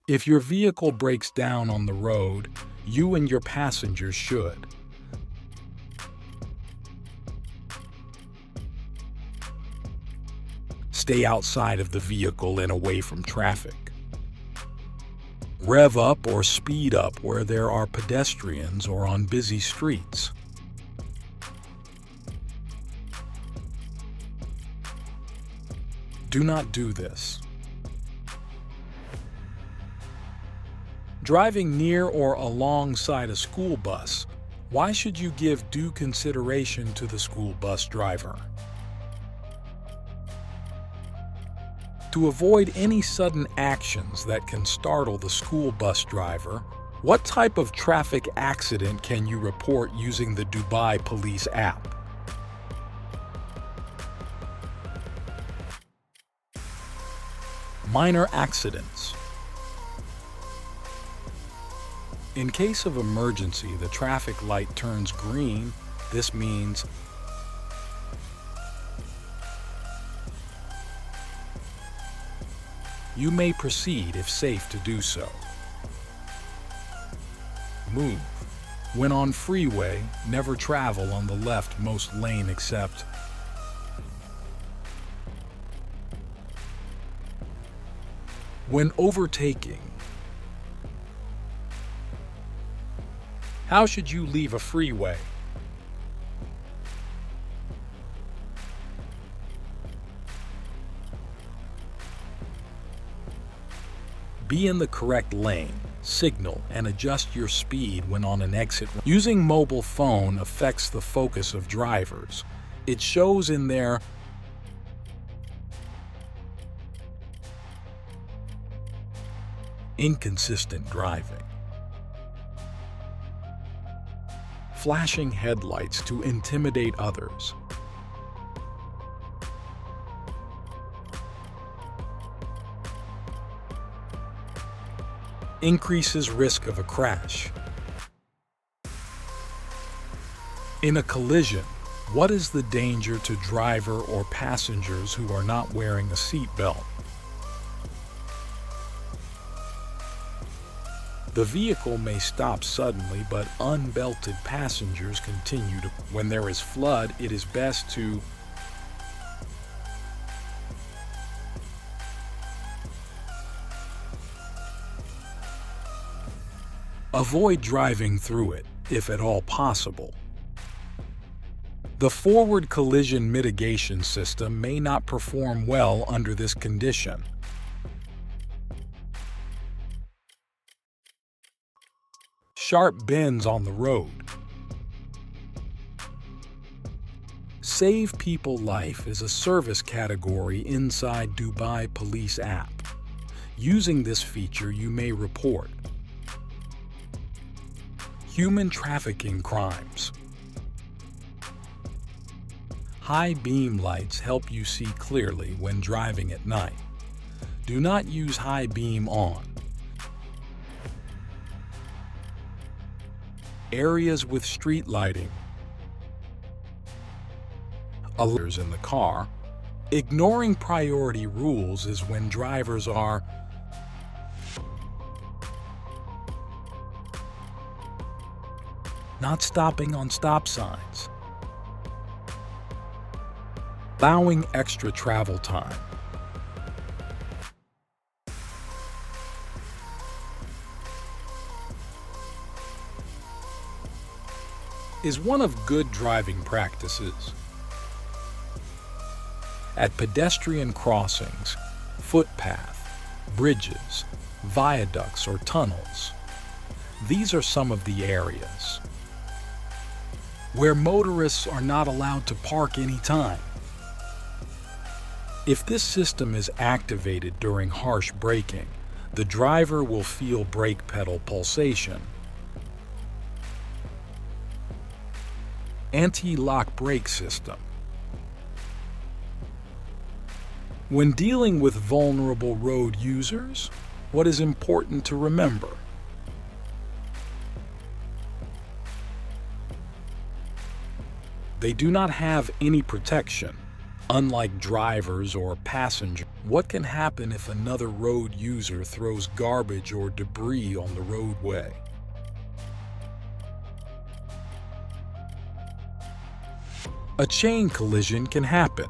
If your vehicle breaks down on the road, you and your passengers should stay outside of the vehicle and away from traffic. Rev up or speed up where there are pedestrians or on busy streets. Do not do this. Driving near or alongside a school bus, why should you give due consideration to the school bus driver? To avoid any sudden actions that can startle the school bus driver, what type of traffic accident can you report using the Dubai Police app? Minor accidents. In case of emergency, the traffic light turns green. This means you may proceed if safe to do so. Move. When on freeway, never travel on the leftmost lane except when overtaking. How should you leave a freeway? Be in the correct lane, signal, and adjust your speed when on an exit. Using mobile phone affects the focus of drivers. It shows in their inconsistent driving. Flashing headlights to intimidate others. Increases risk of a crash. In a collision, what is the danger to driver or passengers who are not wearing a seatbelt? The vehicle may stop suddenly, but unbelted passengers continue to. When there is flood, it is best to avoid driving through it, if at all possible. The forward collision mitigation system may not perform well under this condition. Sharp bends on the road. Save People Life is a service category inside Dubai Police app. Using this feature, you may report human trafficking crimes. High beam lights help you see clearly when driving at night. Do not use high beam on. Areas with street lighting. Alerts in the car. Ignoring priority rules is when drivers are not stopping on stop signs. Allowing extra travel time. Is one of good driving practices. At pedestrian crossings, footpath, bridges, viaducts, or tunnels. These are some of the areas where motorists are not allowed to park anytime. If this system is activated during harsh braking, the driver will feel brake pedal pulsation. Anti-lock brake system. When dealing with vulnerable road users, what is important to remember? They do not have any protection. Unlike drivers or passengers, what can happen if another road user throws garbage or debris on the roadway? A chain collision can happen.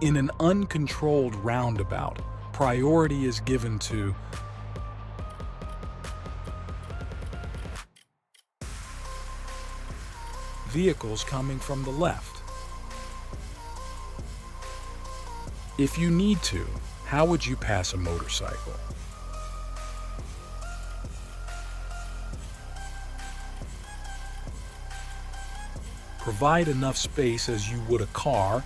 In an uncontrolled roundabout, priority is given to vehicles coming from the left. If you need to, how would you pass a motorcycle? Provide enough space as you would a car.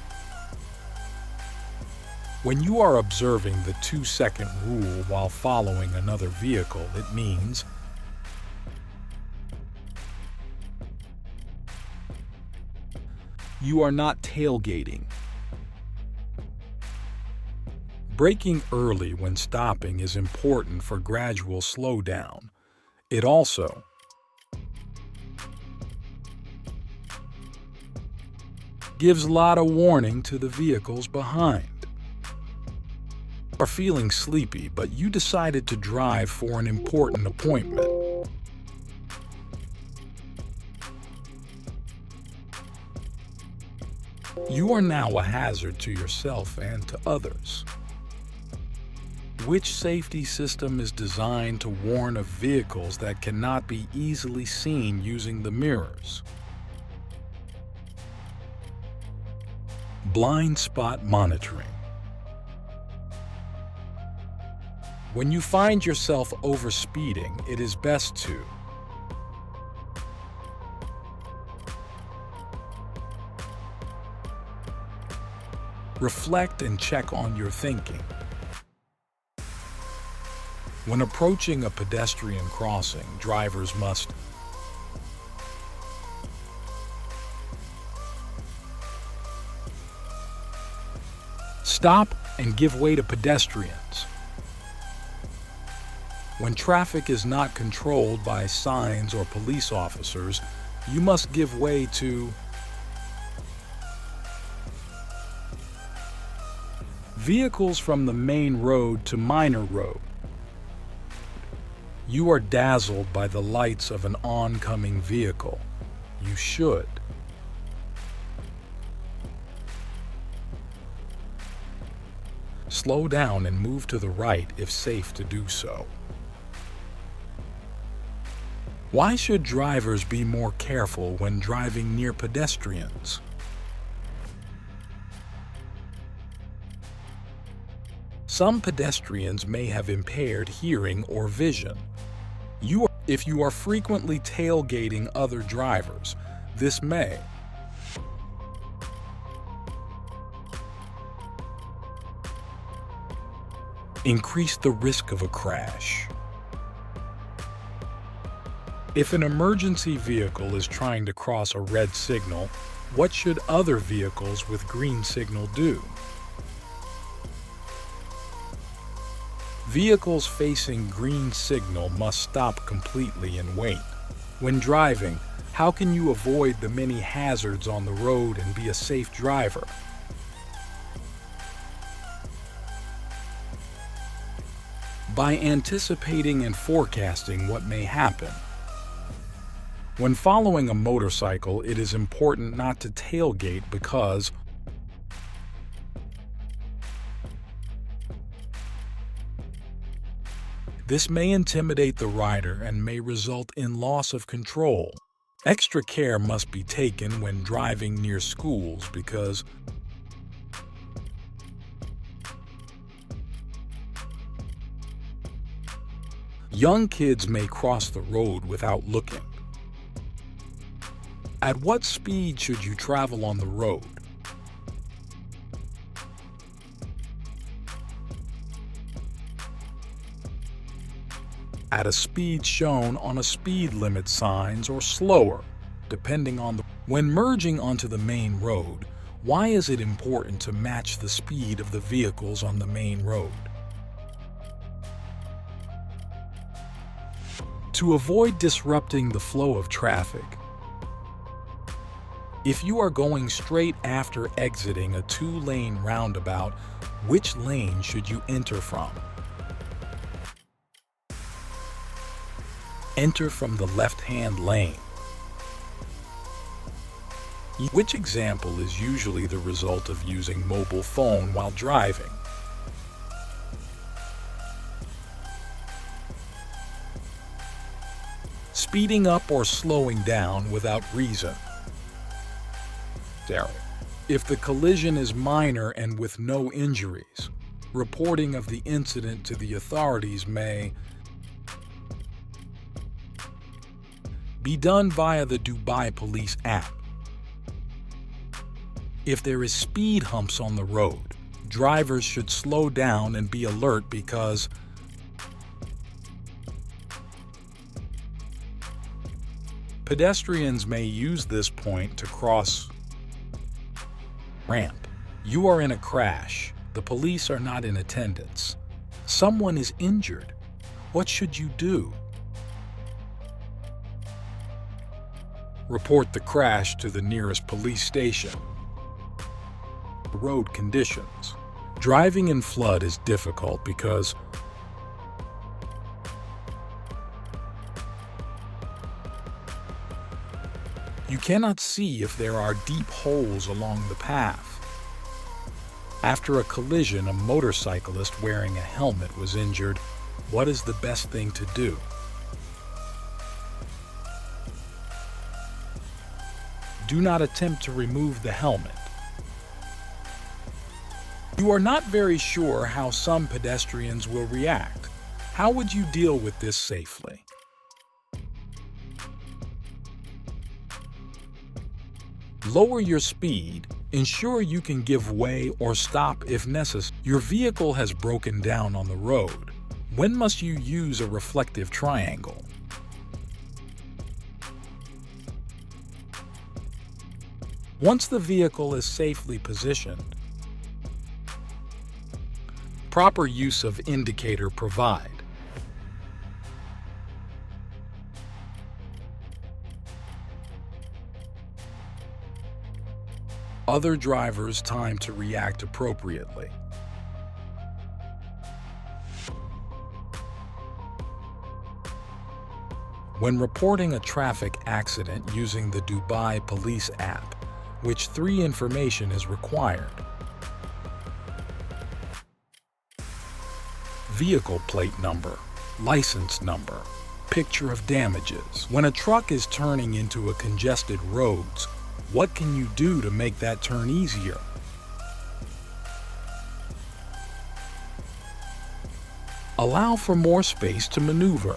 When you are observing the 2-second rule while following another vehicle, it means you are not tailgating. Braking early when stopping is important for gradual slowdown. It also gives a lot of warning to the vehicles behind. You are feeling sleepy, but you decided to drive for an important appointment. You are now a hazard to yourself and to others. Which safety system is designed to warn of vehicles that cannot be easily seen using the mirrors? Blind spot monitoring. When you find yourself overspeeding, it is best to reflect and check on your thinking. When approaching a pedestrian crossing, drivers must stop and give way to pedestrians. When traffic is not controlled by signs or police officers, you must give way to vehicles from the main road to minor road. You are dazzled by the lights of an oncoming vehicle. You should slow down and move to the right if safe to do so. Why should drivers be more careful when driving near pedestrians? Some pedestrians may have impaired hearing or vision. If you are frequently tailgating other drivers, this may increase the risk of a crash. If an emergency vehicle is trying to cross a red signal, what should other vehicles with green signal do? Vehicles facing green signal must stop completely and wait. When driving, how can you avoid the many hazards on the road and be a safe driver? By anticipating and forecasting what may happen. When following a motorcycle, it is important not to tailgate because this may intimidate the rider and may result in loss of control. Extra care must be taken when driving near schools because young kids may cross the road without looking. At what speed should you travel on the road? At a speed shown on a speed limit signs or slower, depending on the... When merging onto the main road, why is it important to match the speed of the vehicles on the main road? To avoid disrupting the flow of traffic. If you are going straight after exiting a 2-lane roundabout, which lane should you enter from? Enter from the left-hand lane. Which example is usually the result of using mobile phone while driving? Speeding up or slowing down without reason. If the collision is minor and with no injuries, reporting of the incident to the authorities may be done via the Dubai Police app. If there is speed humps on the road, drivers should slow down and be alert because pedestrians may use this point to cross ramp. You are in a crash. The police are not in attendance. Someone is injured. What should you do? Report the crash to the nearest police station. Road conditions. Driving in flood is difficult because you cannot see if there are deep holes along the path. After a collision, a motorcyclist wearing a helmet was injured. What is the best thing to do? Do not attempt to remove the helmet. You are not very sure how some pedestrians will react. How would you deal with this safely? Lower your speed. Ensure you can give way or stop if necessary. Your vehicle has broken down on the road. When must you use a reflective triangle? Once the vehicle is safely positioned, proper use of indicator provide. Other drivers time to react appropriately. When reporting a traffic accident using the Dubai Police app, which 3 information is required? Vehicle plate number, license number, picture of damages. When a truck is turning into a congested roads, what can you do to make that turn easier? Allow for more space to maneuver.